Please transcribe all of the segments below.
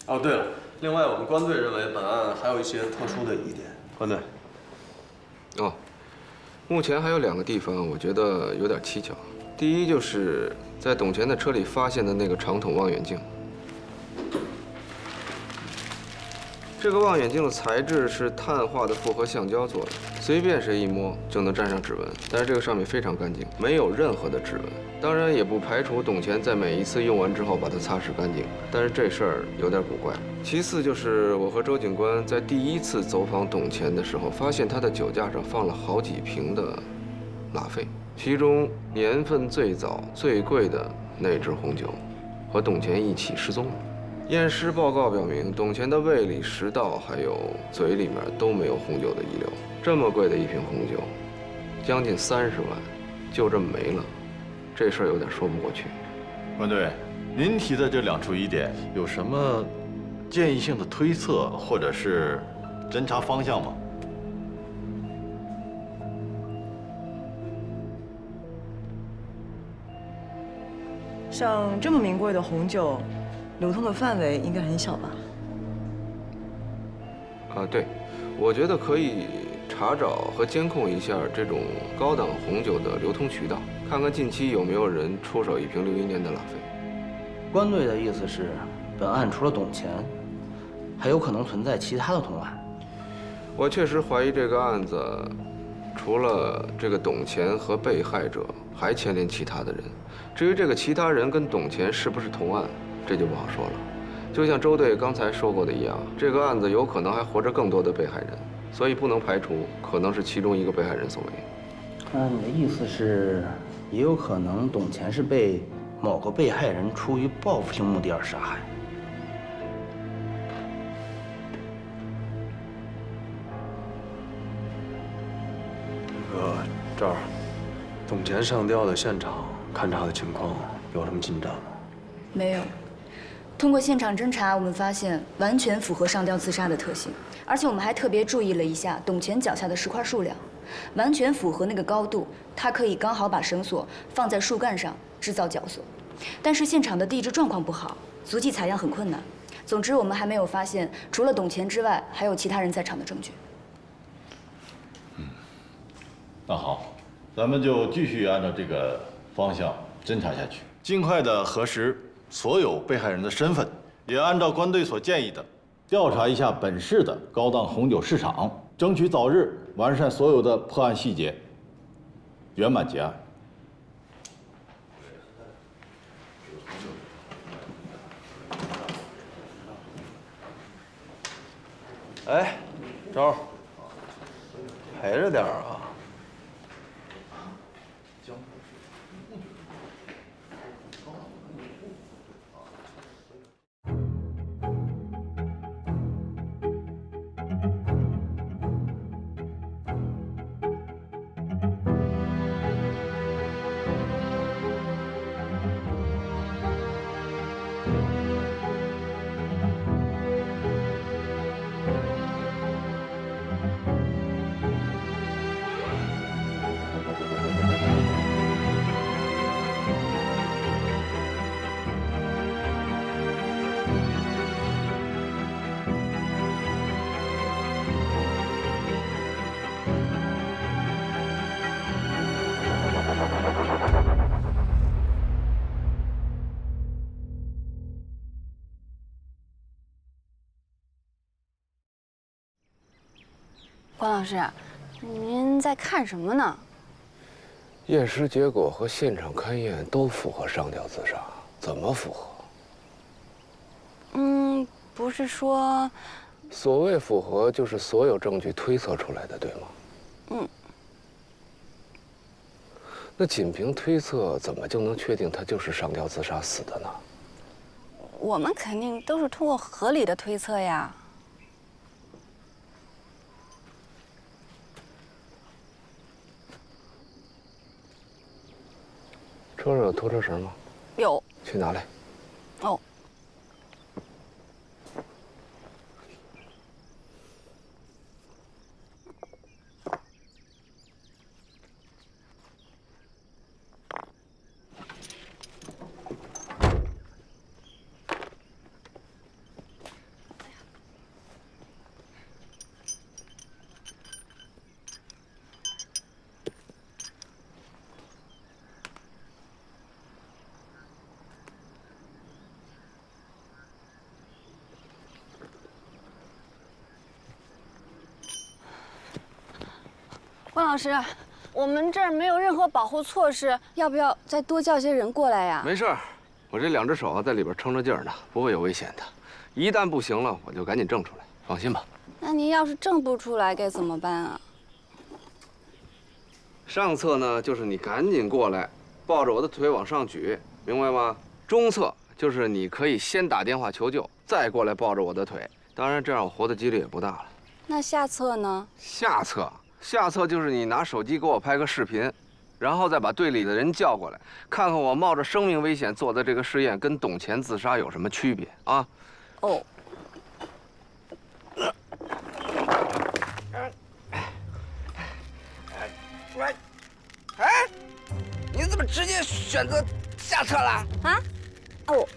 哦，对了，另外我们关队认为本案还有一些特殊的疑点。关队。哦，目前还有2个地方，我觉得有点蹊跷。第一就是在董乾的车里发现的那个长筒望远镜。这个望远镜的材质是碳化的复合橡胶做的，随便谁一摸就能沾上指纹。但是这个上面非常干净，没有任何的指纹。当然也不排除董乾在每一次用完之后把它擦拭干净，但是这事儿有点古怪。其次就是我和周警官在第1次走访董乾的时候，发现他的酒架上放了好几瓶的拉菲，其中年份最早、最贵的那支红酒，和董乾一起失踪了。验尸报告表明，董乾的胃里、食道还有嘴里面都没有红酒的遗留。这么贵的一瓶红酒，将近30万，就这么没了，这事儿有点说不过去。关队，您提的这2处疑点有什么建议性的推测或者是侦查方向吗？像这么名贵的红酒，流通的范围应该很小吧？对，我觉得可以查找和监控一下这种高档红酒的流通渠道，看看近期有没有人出手一瓶61年的拉菲。关队的意思是，本案除了董乾，还有可能存在其他的同案。我确实怀疑这个案子，除了这个董乾和被害者，还牵连其他的人。至于这个其他人跟董乾是不是同案，这就不好说了。就像周队刚才说过的一样，这个案子有可能还活着更多的被害人，所以不能排除可能是其中一个被害人所为。那你的意思是，也有可能董乾是被某个被害人出于报复性目的而杀害？这儿，董乾上吊的现场勘查的情况有什么进展吗？没有。通过现场侦查，我们发现完全符合上吊自杀的特性，而且我们还特别注意了一下董乾脚下的石块数量，完全符合那个高度，他可以刚好把绳索放在树干上制造绞索。但是现场的地质状况不好，足迹采样很困难。总之，我们还没有发现除了董乾之外还有其他人在场的证据。那好，咱们就继续按照这个方向侦查下去，尽快的核实所有被害人的身份，也按照关队所建议的，调查一下本市的高档红酒市场，争取早日完善所有的破案细节，圆满结案。哎，周，陪着点啊。关老师，您在看什么呢？验尸结果和现场勘验都符合上吊自杀，怎么符合？不是说，所谓符合，就是所有证据推测出来的，对吗？那仅凭推测，怎么就能确定他就是上吊自杀死的呢？我们肯定都是通过合理的推测呀。车上有拖车绳吗？有。去拿来。哦。关老师，我们这儿没有任何保护措施，要不要再多叫些人过来呀？没事儿，我这2只手在里边撑着劲儿呢，不会有危险的。一旦不行了，我就赶紧挣出来，放心吧。那您要是挣不出来该怎么办啊？上策呢，就是你赶紧过来，抱着我的腿往上举，明白吗？中策就是你可以先打电话求救，再过来抱着我的腿。当然，这样我活的几率也不大了。那下策呢？下策就是你拿手机给我拍个视频，然后再把队里的人叫过来，看看我冒着生命危险做的这个试验跟董乾自杀有什么区别啊？哦。哎，你怎么直接选择下策了？啊？哦。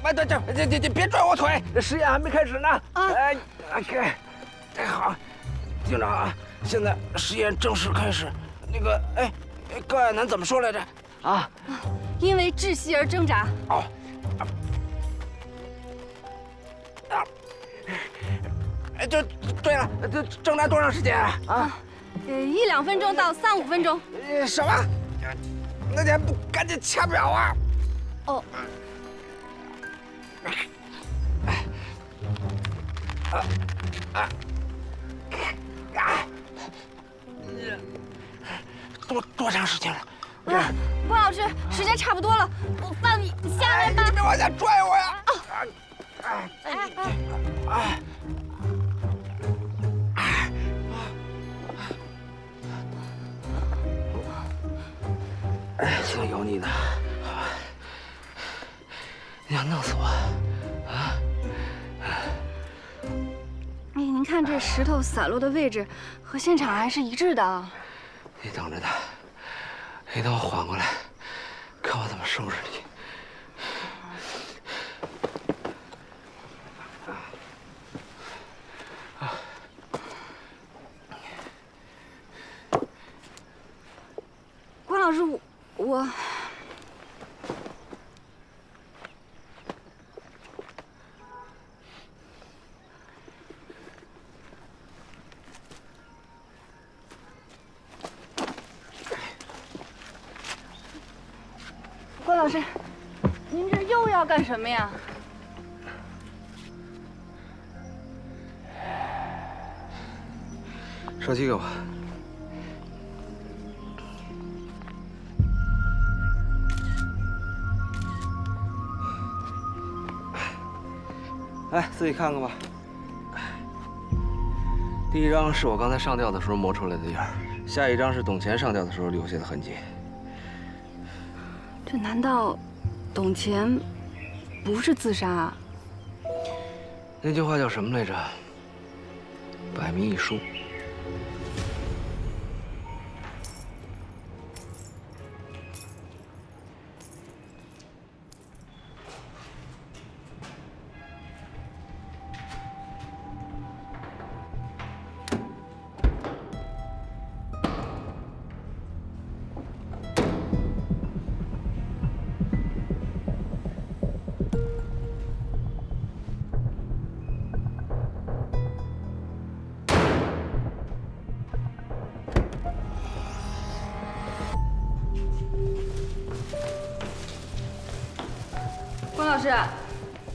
哎，对，你别拽我腿，这实验还没开始呢。啊。哎，好，听着啊，现在实验正式开始。那个，高亚楠怎么说来着？啊？因为窒息而挣扎。哦。就对了，这挣扎多长时间啊？啊，1、2分钟到3、5分钟。什么？那你还不赶紧掐表啊？哦。多长时间了？关老师，时间差不多了，我放你下来吧。你别往下拽我呀！挺油腻的，你想弄死我啊？哎，您看这石头散落的位置和现场还是一致的啊。你等着他，一等我缓过来，看我怎么收拾你。关老师，我。关老师，您这又要干什么呀？手机给我。来，自己看看吧。第一张是我刚才上吊的时候磨出来的印儿，下一张是董乾上吊的时候留下的痕迹。这难道董乾不是自杀啊？那句话叫什么来着？百密一疏。关老师，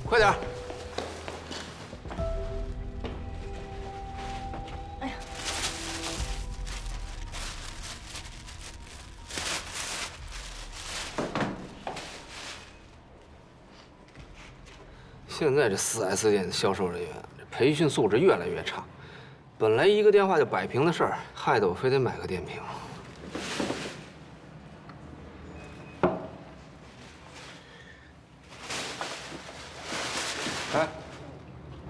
快点！哎呀，现在这4S店的销售人员培训素质越来越差，本来一个电话就摆平的事儿，害得我非得买个电瓶。哎，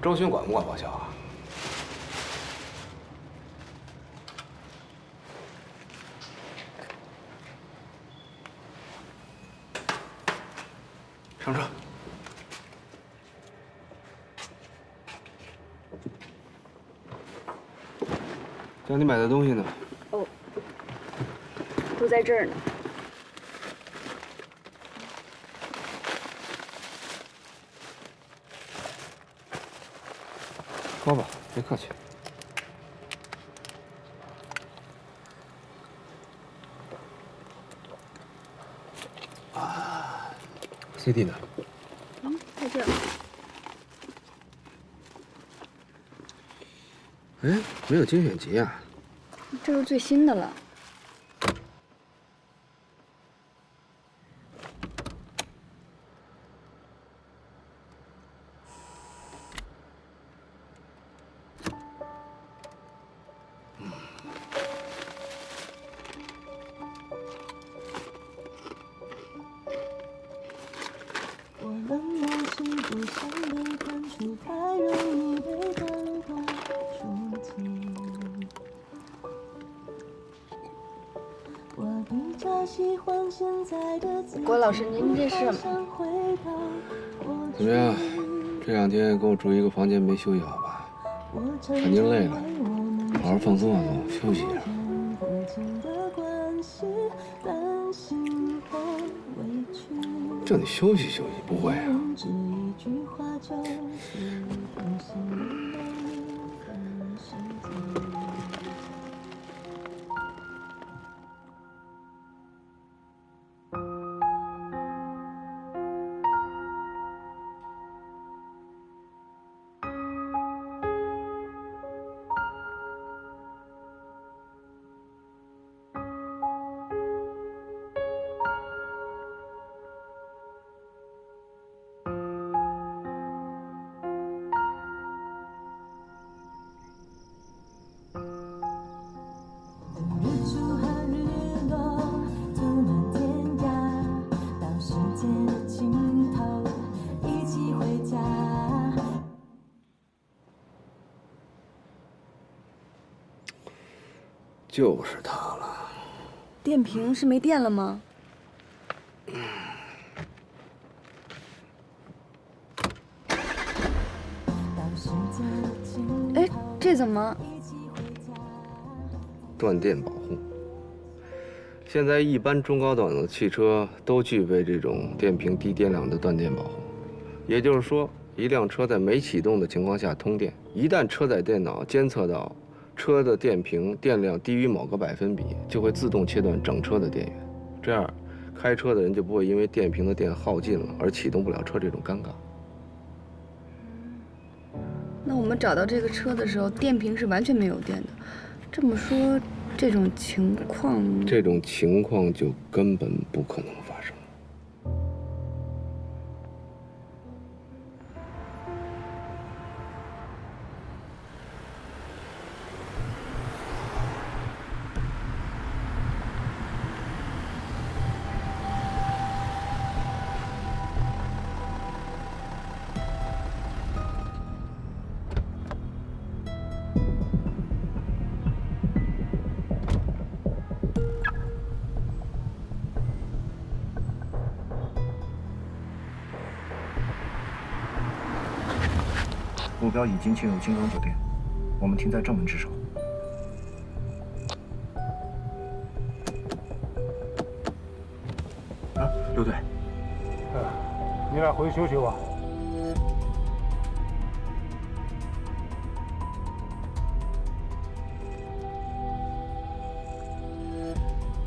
周巡管不管报销啊？上车。叫你买的东西呢？哦，都在这儿呢。喝吧，别客气。CD 呢？在这儿。哎，没有精选集啊？这是最新的了。郭老师，您这是？怎么样？这2天给我住一个房间没休息好吧？看您累了，好好放松放松，休息一下。叫你休息休息，不会啊？就是他了。电瓶是没电了吗？哎，这怎么？断电保护。现在一般中高档的汽车都具备这种电瓶低电量的断电保护，也就是说，一辆车在没启动的情况下通电，一旦车载电脑监测到车的电瓶电量低于某个百分比，就会自动切断整车的电源，这样开车的人就不会因为电瓶的电耗尽了而启动不了车这种尴尬。那我们找到这个车的时候，电瓶是完全没有电的。这么说，这种情况就根本不可能发生。目标已经进入金刚酒店，我们停在正门值守。啊，刘队，你俩回去休息吧。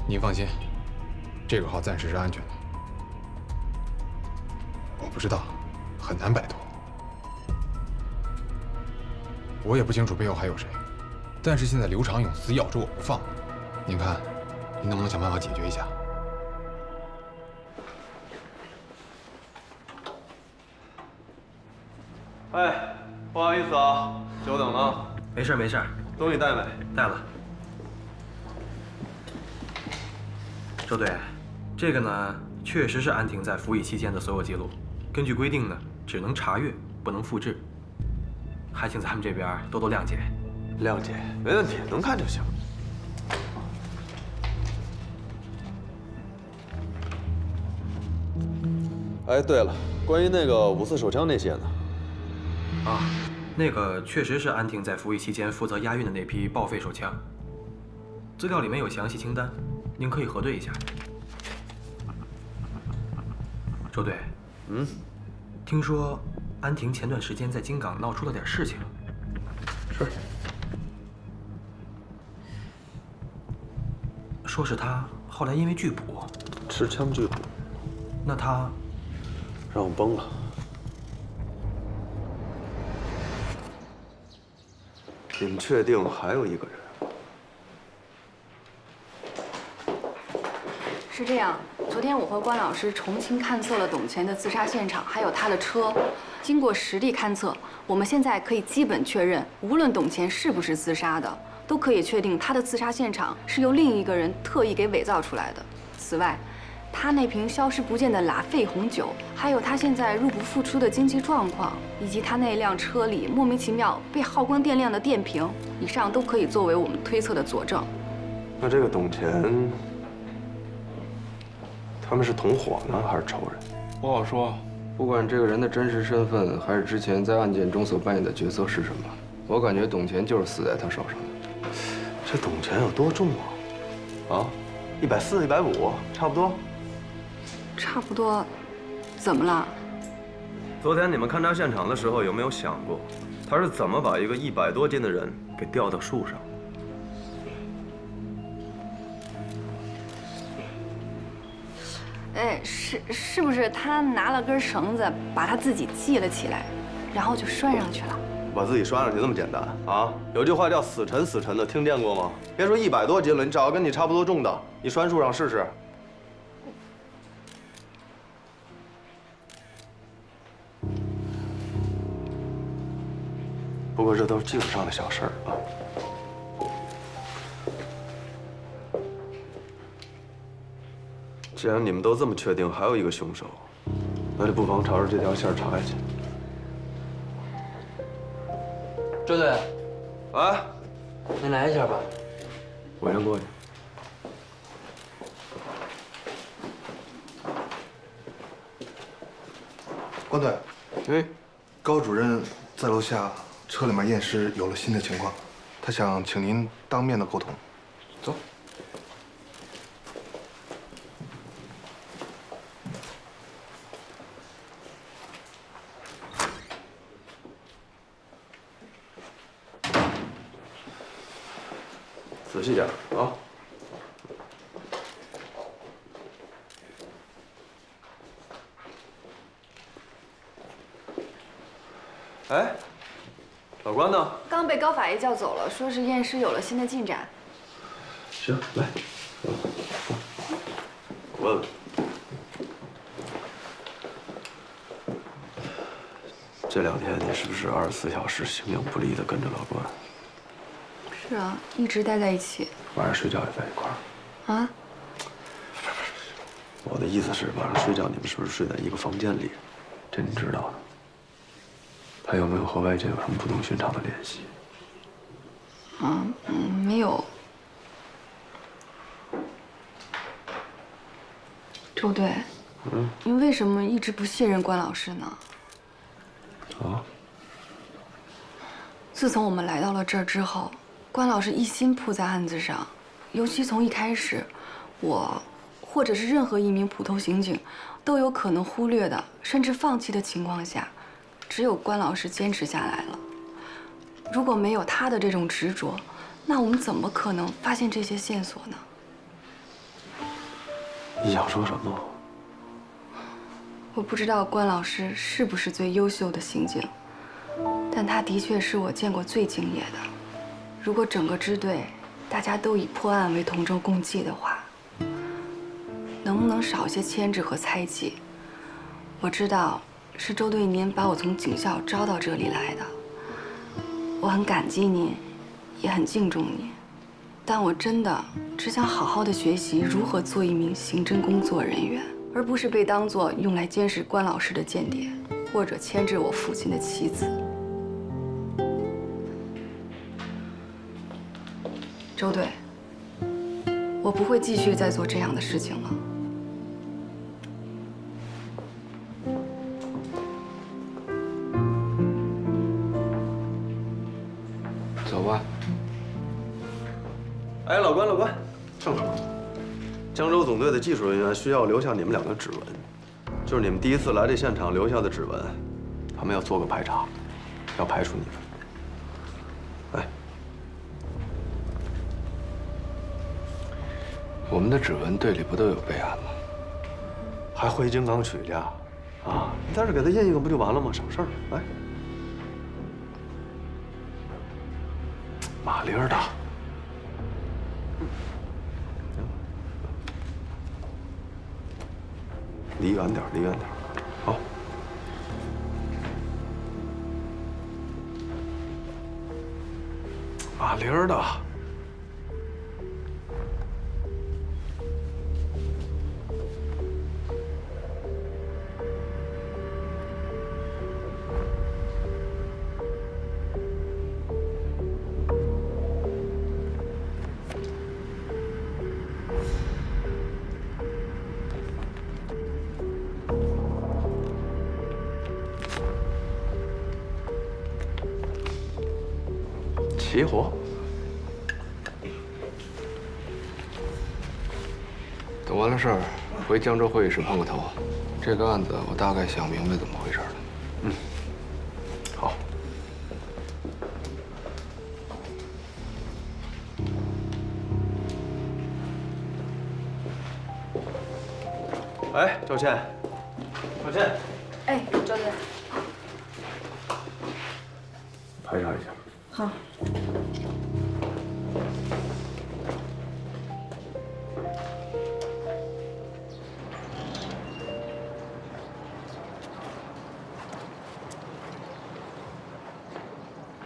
您放心，这个号暂时是安全的。我不知道，很难摆脱。我也不清楚背后还有谁，但是现在刘长勇死咬着我不放，您看，您能不能想办法解决一下？哎，不好意思啊，久等了。没事没事，东西带没？带了。周队，这个呢，确实是安婷在服役期间的所有记录。根据规定呢，只能查阅，不能复制。还请咱们这边多多谅解。谅解，没问题，能看就行。哎，对了，关于那个5四手枪那些呢？啊，那个确实是安婷在服役期间负责押运的那批报废手枪。资料里面有详细清单，您可以核对一下。周队，听说安婷前段时间在金港闹出了点事情。是。说是她后来因为拒捕，持枪拒捕。那她让我崩了。你们确定还有一个人？是这样，昨天我和关老师重新勘测了董乾的自杀现场，还有他的车。经过实地勘测，我们现在可以基本确认，无论董乾是不是自杀的，都可以确定他的自杀现场是由另一个人特意给伪造出来的。此外，他那瓶消失不见的拉菲红酒，还有他现在入不敷出的经济状况，以及他那辆车里莫名其妙被耗光电量的电瓶，以上都可以作为我们推测的佐证。那这个董乾，他们是同伙呢，还是仇人？不好说。不管这个人的真实身份，还是之前在案件中所扮演的角色是什么，我感觉董乾就是死在他手上的。这董乾有多重啊？140、150，差不多。差不多，怎么了？昨天你们勘察现场的时候，有没有想过，他是怎么把一个100多斤的人给吊到树上？哎，是不是他拿了根绳子把他自己系了起来，然后就拴上去了？把自己拴上去这么简单啊？有句话叫死沉死沉的，听见过吗？别说100多斤了，你找个跟你差不多重的，你拴树上试试。不过这都是技术上的小事儿啊。既然你们都这么确定还有一个凶手，那就不妨朝着这条线查下去。周队，哎，您来一下吧。我先过去。关队，哎，高主任在楼下车里面验尸有了新的情况，他想请您当面的沟通。走。仔细点啊！哎，老关呢？刚被高法医叫走了，说是验尸有了新的进展。行，来，问问。这2天你是不是24小时形影不离的跟着老关？是啊，一直待在一起。晚上睡觉也在一块儿。啊？我的意思是，晚上睡觉你们是不是睡在一个房间里？这你知道的。他有没有和外界有什么不同寻常的联系？没有。周队，你为什么一直不信任关老师呢？啊？自从我们来到了这儿之后，关老师一心扑在案子上，尤其从一开始，我或者是任何一名普通刑警都有可能忽略的，甚至放弃的情况下，只有关老师坚持下来了。如果没有他的这种执着，那我们怎么可能发现这些线索呢？你想说什么？我不知道关老师是不是最优秀的刑警，但他的确是我见过最敬业的。如果整个支队大家都以破案为同舟共济的话，能不能少些牵制和猜忌？我知道是周队您把我从警校招到这里来的，我很感激您，也很敬重您，但我真的只想好好的学习如何做一名刑侦工作人员，而不是被当作用来监视关老师的间谍，或者牵制我父亲的棋子。周队，我不会继续再做这样的事情了。走吧。哎，老关，正好，江州总队的技术人员需要留下你们2个指纹，就是你们第一次来这现场留下的指纹，他们要做个排查，要排除你们。哎，我们的指纹队里不都有备案吗？还回金刚取去？啊，你在这给他印一个不就完了吗？省事儿。来，马铃儿的。离远点，离远点。好。马铃儿的。齐活。等完了事儿，回江州会议室碰个头。这个案子我大概想明白怎么回事了。嗯，好。哎，赵倩，赵倩，哎，周队，排查一下。好。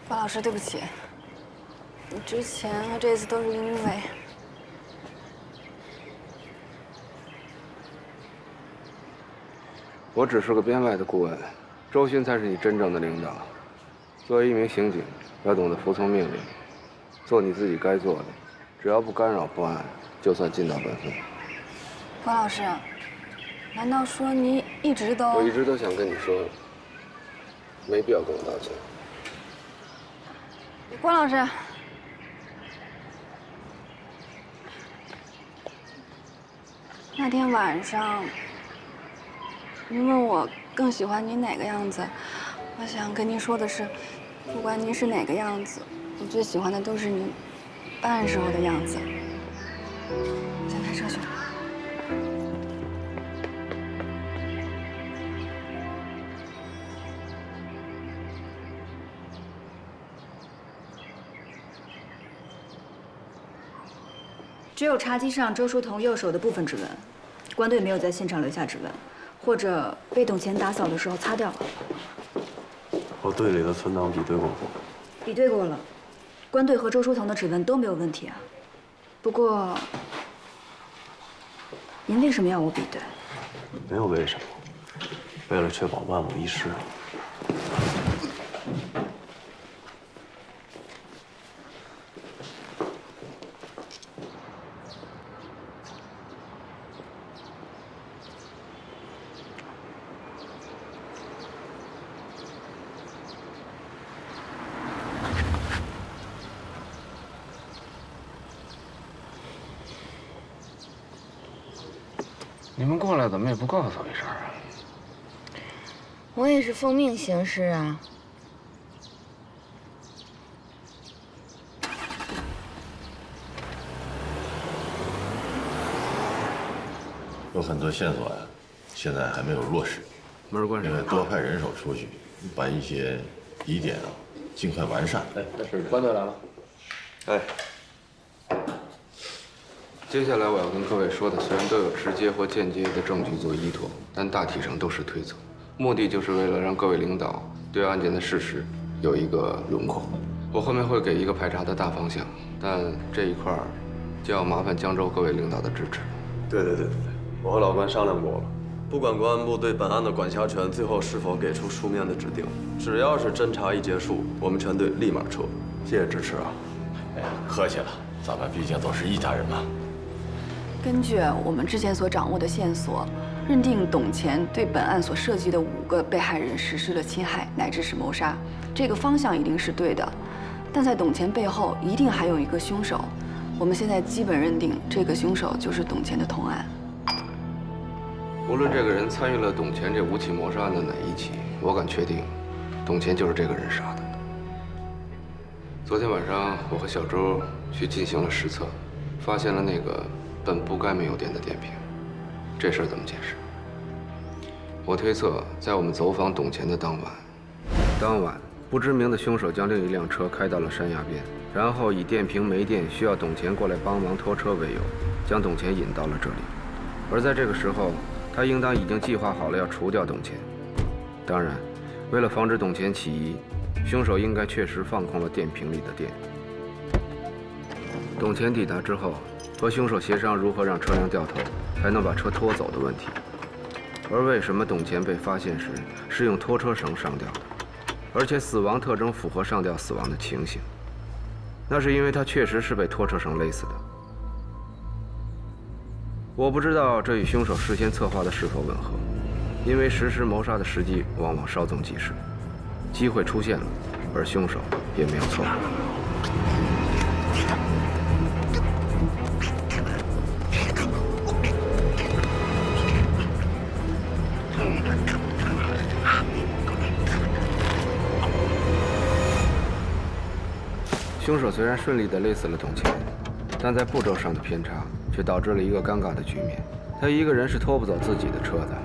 方老师，对不起，之前和这次都是因为……我只是个编外的顾问，周勋才是你真正的领导。作为一名刑警，要懂得服从命令，做你自己该做的，只要不干扰破案，就算尽到本分。关老师，难道说你一直都……我一直都想跟你说，没必要跟我道歉。关老师，那天晚上，您问我更喜欢您哪个样子，我想跟您说的是，不管您是哪个样子，我最喜欢的都是您办案时候的样子。先开车去。只有茶几上周书彤右手的部分指纹，关队没有在现场留下指纹，或者被董乾打扫的时候擦掉了。我队里的存档比对过，比对过了，关队和周书彤的指纹都没有问题啊。不过，您为什么要我比对？没有为什么，为了确保万无一失。你们过来怎么也不告诉我一声啊？我也是奉命行事啊。有很多线索呀，现在还没有落实。门关上。因为多派人手出去，把一些疑点啊尽快完善。哎，那是关队来了。哎。接下来我要跟各位说的，虽然都有直接或间接的证据做依托，但大体上都是推测，目的就是为了让各位领导对案件的事实有一个轮廓。我后面会给一个排查的大方向，但这一块儿就要麻烦江州各位领导的支持。对，我和老关商量过了，不管公安部对本案的管辖权最后是否给出书面的指定，只要是侦查一结束，我们全队立马撤。谢谢支持啊！哎呀，客气了，咱们毕竟都是一家人嘛。根据我们之前所掌握的线索，认定董乾对本案所涉及的5个被害人实施了侵害乃至是谋杀，这个方向一定是对的。但在董乾背后一定还有一个凶手，我们现在基本认定这个凶手就是董乾的同案。无论这个人参与了董乾这5起谋杀案的哪一起，我敢确定，董乾就是这个人杀的。昨天晚上我和小周去进行了实测，发现了那个本不该没有电的电瓶，这事儿怎么解释？我推测，在我们走访董钱的当晚，不知名的凶手将另一辆车开到了山崖边，然后以电瓶没电，需要董钱过来帮忙拖车为由，将董钱引到了这里。而在这个时候，他应当已经计划好了要除掉董钱。当然，为了防止董钱起疑，凶手应该确实放空了电瓶里的电。董钱抵达之后，和凶手协商如何让车辆掉头，才能把车拖走的问题。而为什么董钱被发现时是用拖车绳上吊的，而且死亡特征符合上吊死亡的情形？那是因为他确实是被拖车绳勒死的。我不知道这与凶手事先策划的是否吻合，因为实施谋杀的时机往往稍纵即逝，机会出现了，而凶手也没有错过。凶手虽然顺利地勒死了董钱，但在步骤上的偏差却导致了一个尴尬的局面。他一个人是拖不走自己的车的。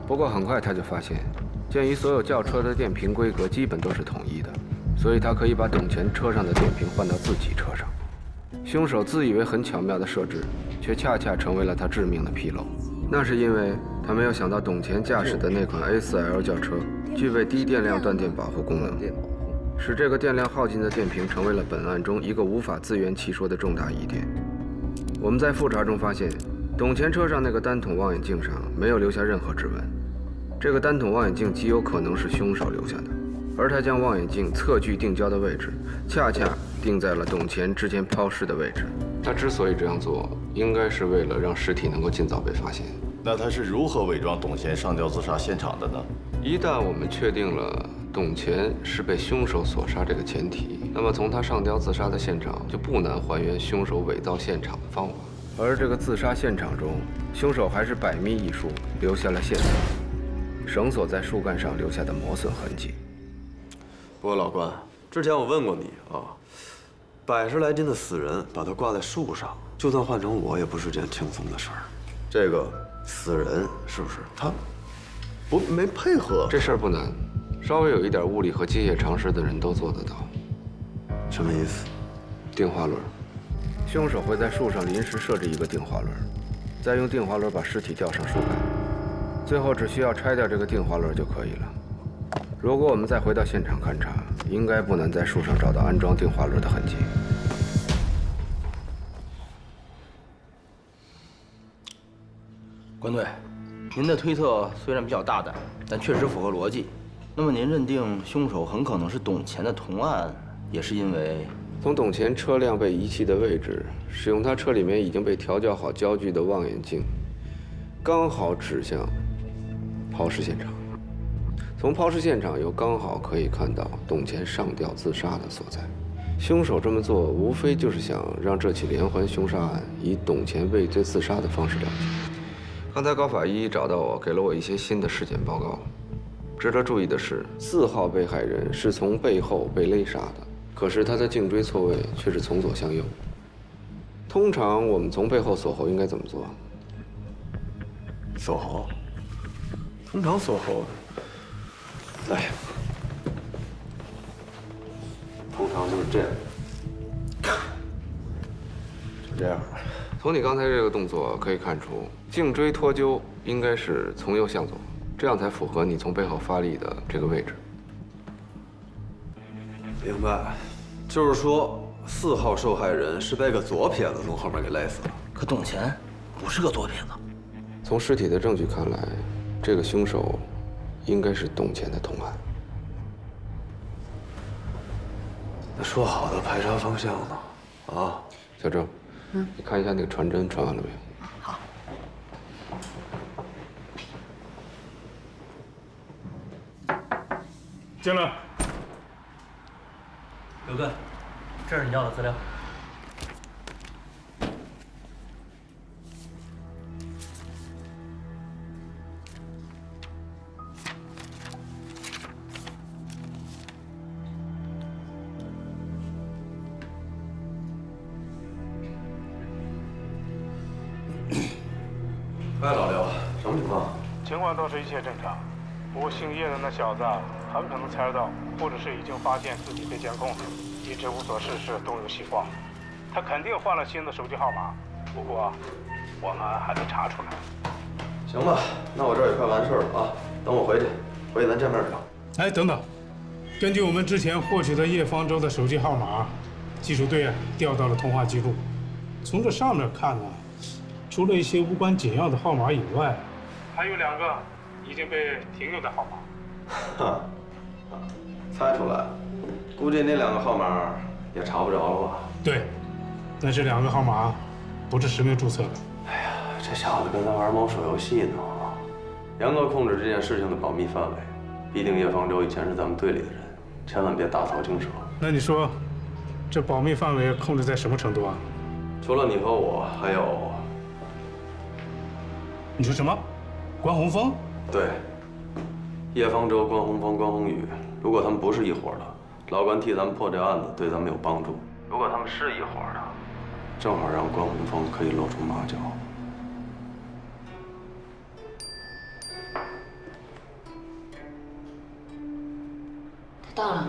不过很快他就发现，鉴于所有轿车的电瓶规格基本都是统一的，所以他可以把董钱车上的电瓶换到自己车上。凶手自以为很巧妙的设置，却恰恰成为了他致命的纰漏。那是因为他没有想到董钱驾驶的那款 A4L 轿车具备低电量断电保护功能，使这个电量耗尽的电瓶成为了本案中一个无法自圆其说的重大疑点。我们在复查中发现，董钱车上那个单筒望远镜上没有留下任何指纹，这个单筒望远镜极有可能是凶手留下的，而他将望远镜侧距定焦的位置，恰恰定在了董钱之前抛尸的位置。他之所以这样做，应该是为了让尸体能够尽早被发现。那他是如何伪装董钱上吊自杀现场的呢？一旦我们确定了董钱是被凶手所杀这个前提，那么从他上吊自杀的现场就不难还原凶手伪造现场的方法。而这个自杀现场中，凶手还是百密一疏，留下了线索，绳索在树干上留下的磨损痕迹。不过老关，之前我问过你啊，100来斤的死人把它挂在树上，就算换成我也不是件轻松的事儿。这个死人是不是他没配合？这事儿不难，稍微有一点物理和机械常识的人都做得到。什么意思？定滑轮。凶手会在树上临时设置一个定滑轮，再用定滑轮把尸体吊上树干，最后只需要拆掉这个定滑轮就可以了。如果我们再回到现场勘查，应该不难在树上找到安装定滑轮的痕迹。关队，您的推测虽然比较大胆，但确实符合逻辑。那么您认定凶手很可能是董钱的同案，也是因为从董钱车辆被遗弃的位置，使用他车里面已经被调校好焦距的望远镜，刚好指向抛尸现场。从抛尸现场又刚好可以看到董钱上吊自杀的所在。凶手这么做，无非就是想让这起连环凶杀案以董钱畏罪自杀的方式了结。刚才高法医找到我，给了我一些新的尸检报告。值得注意的是，4号被害人是从背后被勒杀的，可是他的颈椎错位却是从左向右。通常我们从背后锁喉应该怎么做？锁喉？通常锁喉，来，通常就是这样，就这样。从你刚才这个动作可以看出，颈椎脱臼应该是从右向左，这样才符合你从背后发力的这个位置。明白，就是说4号受害人是被个左撇子从后面给勒死了。可董钱不是个左撇子。从尸体的证据看来，这个凶手应该是董钱的同案。那说好的排查方向呢？啊，小郑，你看一下那个传真传完了没有？好。进来。刘哥，这是你要的资料。哎，老刘，什么情况？情况倒是一切正常，不过姓叶的那小子很可能猜得到，或者是已经发现自己被监控了，一直无所事事，东游西晃。他肯定换了新的手机号码，不过我们还得查出来。行吧，那我这儿也快完事儿了啊，等我回去咱见面聊。哎，等等，根据我们之前获取的叶方舟的手机号码，技术队调到了通话记录。从这上面看呢，除了一些无关紧要的号码以外，还有2个已经被停用的号码。哈，猜出来了，估计那2个号码也查不着了吧？对，但这2个号码不是实名注册的。哎呀，这小子跟咱玩猫手游戏呢。严格控制这件事情的保密范围，毕竟叶方舟以前是咱们队里的人，千万别打草惊蛇。那你说，这保密范围控制在什么程度啊？除了你和我，还有……你说什么？关宏峰？对，叶方舟、关宏峰、关宏宇，如果他们不是一伙的，老关替咱们破这案子，对咱们有帮助；如果他们是一伙的，正好让关宏峰可以露出马脚。他到了。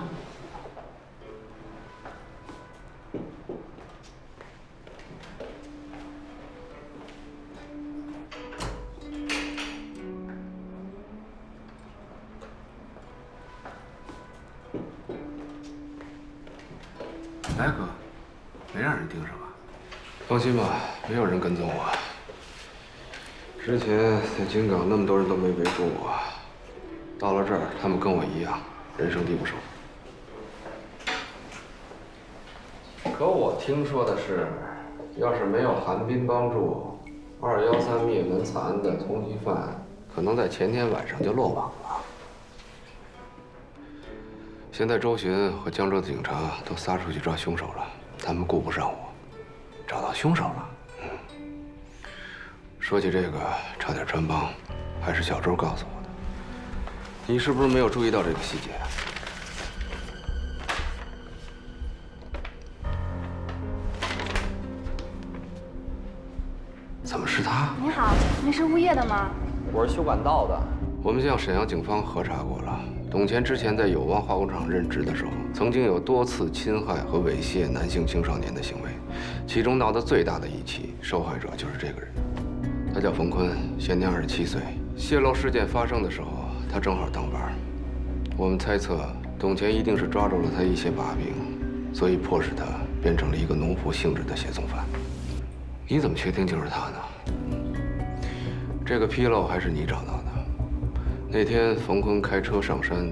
来，哥，没让人盯上吧？放心吧，没有人跟踪我。之前在京港那么多人都没围住我，到了这儿，他们跟我一样，人生地不熟。可我听说的是，要是没有韩冰帮助，213灭门惨案的通缉犯，可能在前天晚上就落网了。现在周巡和江州的警察都撒出去抓凶手了，他们顾不上我，找到凶手了。说起这个，差点穿帮，还是小周告诉我的。你是不是没有注意到这个细节？怎么是他？你好，您是物业的吗？我是修管道的。我们向沈阳警方核查过了，董乾之前在友邦化工厂任职的时候，曾经有多次侵害和猥亵男性青少年的行为，其中闹得最大的一起，受害者就是这个人。他叫冯坤，现年27岁。泄露事件发生的时候，他正好当班。我们猜测，董乾一定是抓住了他一些把柄，所以迫使他变成了一个奴仆性质的胁送犯。你怎么确定就是他呢？这个纰漏还是你找到的。那天冯坤开车上山，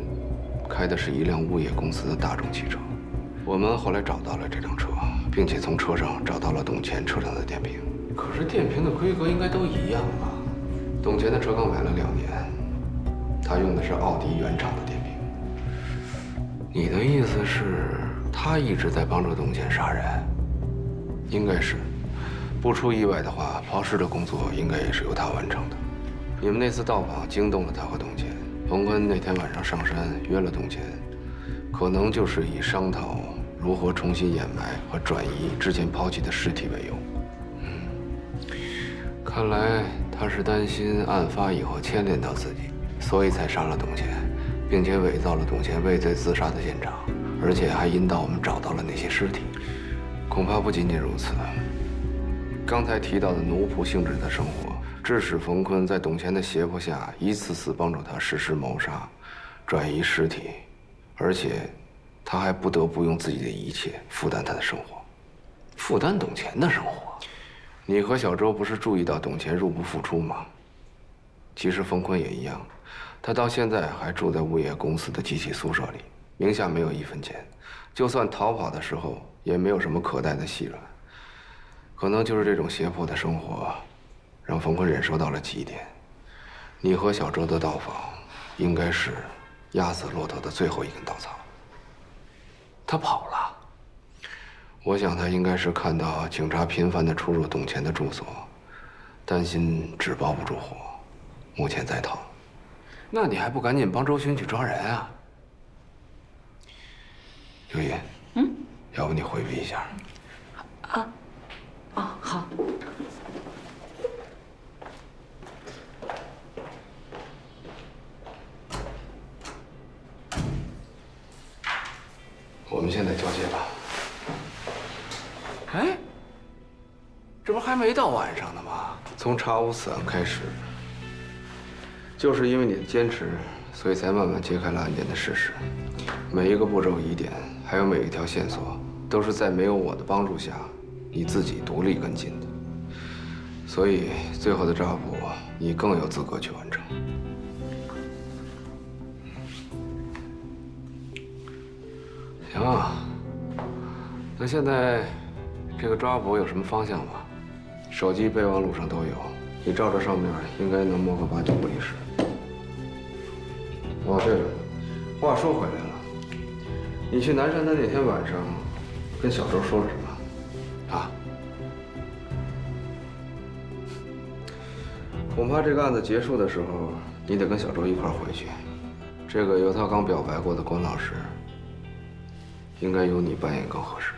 开的是一辆物业公司的大众汽车。我们后来找到了这辆车，并且从车上找到了董乾车上的电瓶。可是电瓶的规格应该都一样吧？董乾的车刚买了2年，他用的是奥迪原厂的电瓶。你的意思是，他一直在帮助董乾杀人？应该是。不出意外的话，抛尸的工作应该也是由他完成的。你们那次到访惊动了他和董乾，冯坤那天晚上上山约了董乾，可能就是以商讨如何重新掩埋和转移之前抛弃的尸体为由。看来他是担心案发以后牵连到自己，所以才杀了董乾，并且伪造了董乾畏罪自杀的现场，而且还引导我们找到了那些尸体。恐怕不仅仅如此。刚才提到的奴仆性质的生活，致使冯坤在董乾的胁迫下，一次次帮助他实施谋杀、转移尸体，而且他还不得不用自己的一切负担他的生活，负担董乾的生活。你和小周不是注意到董乾入不敷出吗？其实冯坤也一样，他到现在还住在物业公司的集体宿舍里，名下没有1分钱，就算逃跑的时候也没有什么可待的细软。可能就是这种胁迫的生活，让冯坤忍受到了极点。你和小周的到访，应该是压死骆驼的最后一根稻草。他跑了。我想他应该是看到警察频繁地出入董乾的住所，担心纸包不住火，目前在逃。那你还不赶紧帮周巡去抓人啊？刘烨，要不你回避一下？啊。哦，好。们现在交接吧。哎，这不还没到晚上呢吗？从查无此案开始，就是因为你的坚持，所以才慢慢揭开了案件的事实。每一个步骤疑点，还有每一条线索，都是在没有我的帮助下，你自己独立跟进的。所以最后的抓捕，你更有资格去完成。行啊，那现在这个抓捕有什么方向吗？手机备忘录上都有，你照着上面应该能摸个8、9不离10。哦，对了，话说回来了，你去南山的那天晚上，跟小周说了什么？啊？恐怕这个案子结束的时候，你得跟小周一块儿回去。这个由他刚表白过的关老师，应该由你扮演更合适。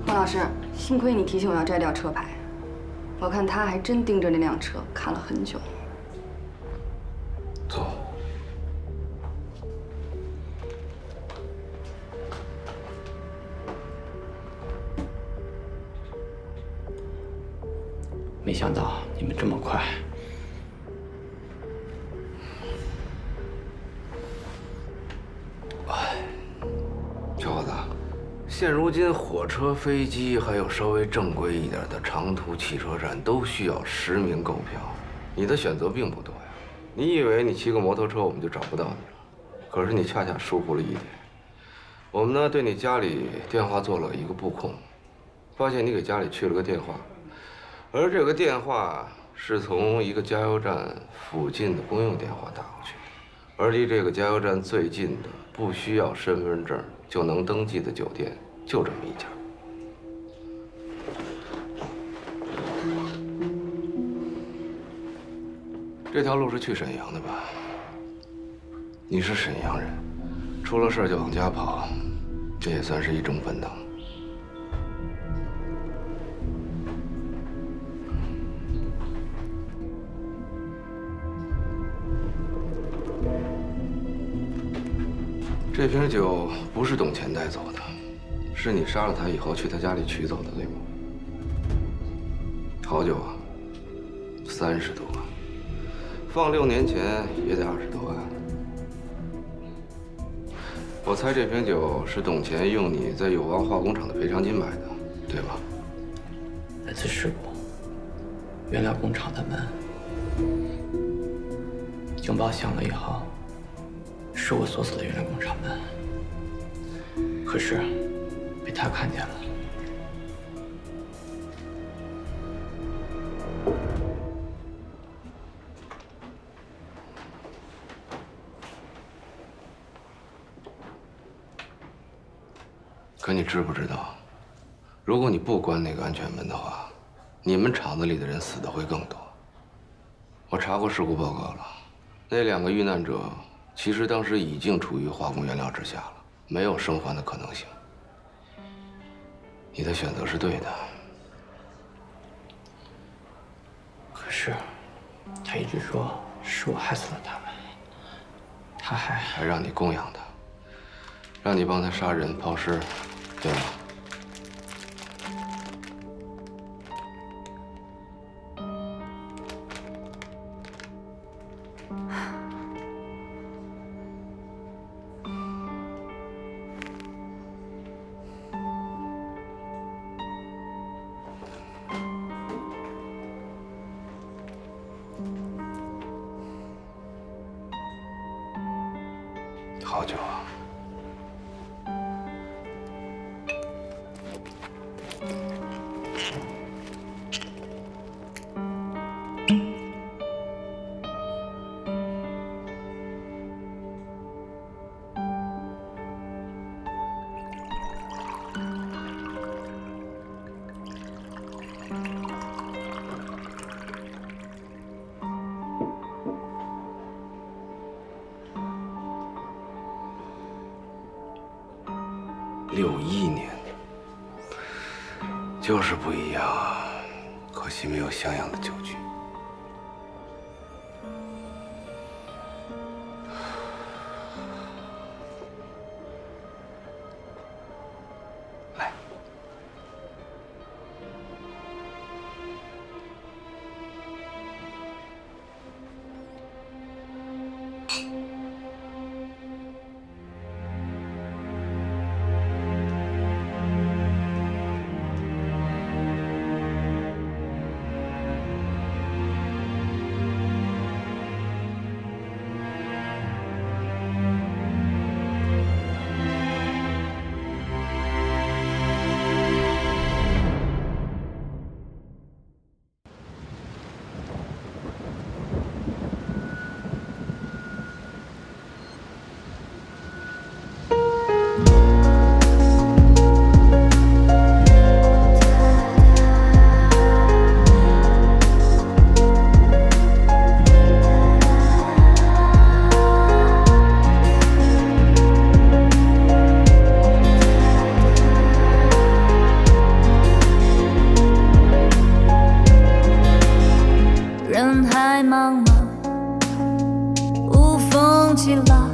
孟老师，幸亏你提醒我要摘掉车牌，我看他还真盯着那辆车看了很久。走。没想到你们这么快。小伙子，现如今火车、飞机，还有稍微正规一点的长途汽车站，都需要实名购票。你的选择并不多呀。你以为你骑个摩托车我们就找不到你了？可是你恰恰疏忽了一点。我们呢对你家里电话做了一个布控，发现你给家里去了个电话，而这个电话是从一个加油站附近的公用电话打过去的，而离这个加油站最近的，不需要身份证就能登记的酒店，就这么一家。这条路是去沈阳的吧？你是沈阳人，出了事就往家跑，这也算是一种本能。这瓶酒不是董乾带走的，是你杀了他以后去他家里取走的，对吗？好酒啊，30多万，放6年前也得20多万。我猜这瓶酒是董乾用你在友邦化工厂的赔偿金买的，对吧？那次事故，原料工厂的门警报响了以后，是我锁死了原料工厂门，可是被他看见了。可你知不知道，如果你不关那个安全门的话，你们厂子里的人死的会更多。我查过事故报告了，那2个遇难者其实当时已经处于化工原料之下了，没有生还的可能性。你的选择是对的。可是，他一直说是我害死了他们，他还让你供养他，让你帮他杀人抛尸，对吧？好酒啊！ 61年，就是不一样啊！可惜没有像样的酒局。来，人海茫茫，无风起浪，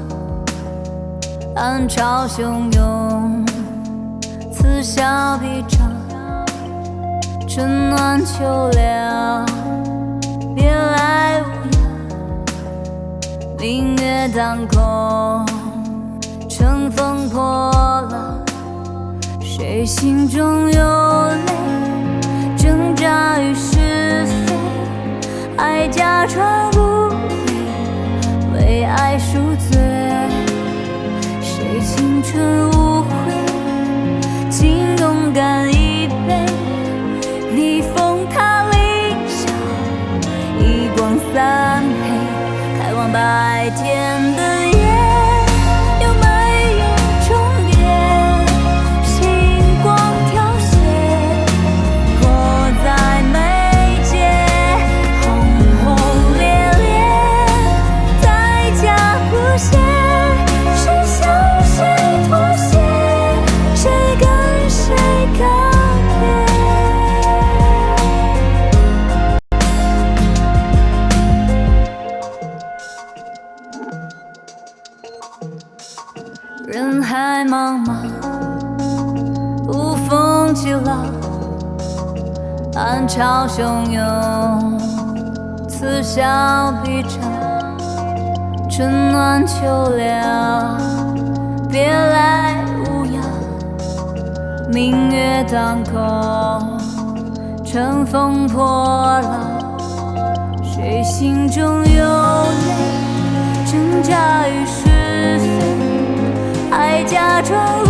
暗潮汹涌，此消彼长，春暖秋凉，别来无恙，明月当空，乘风破浪，谁心中有泪，挣扎于是非。爱假装不悔，为爱赎罪。谁青春无悔，请勇敢一杯。逆风踏理想，一光三黑，开往白天的夜。有没有终点？星光凋谢，活在眉。谁向谁妥协，谁跟谁告别。人海茫茫，无风起浪，暗潮汹涌，此消彼长。春暖秋凉，别来无恙，明月当空，乘风破浪，谁心中有泪，挣扎于是非，爱假装无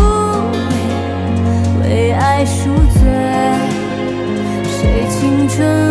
悔，为爱赎罪，谁青春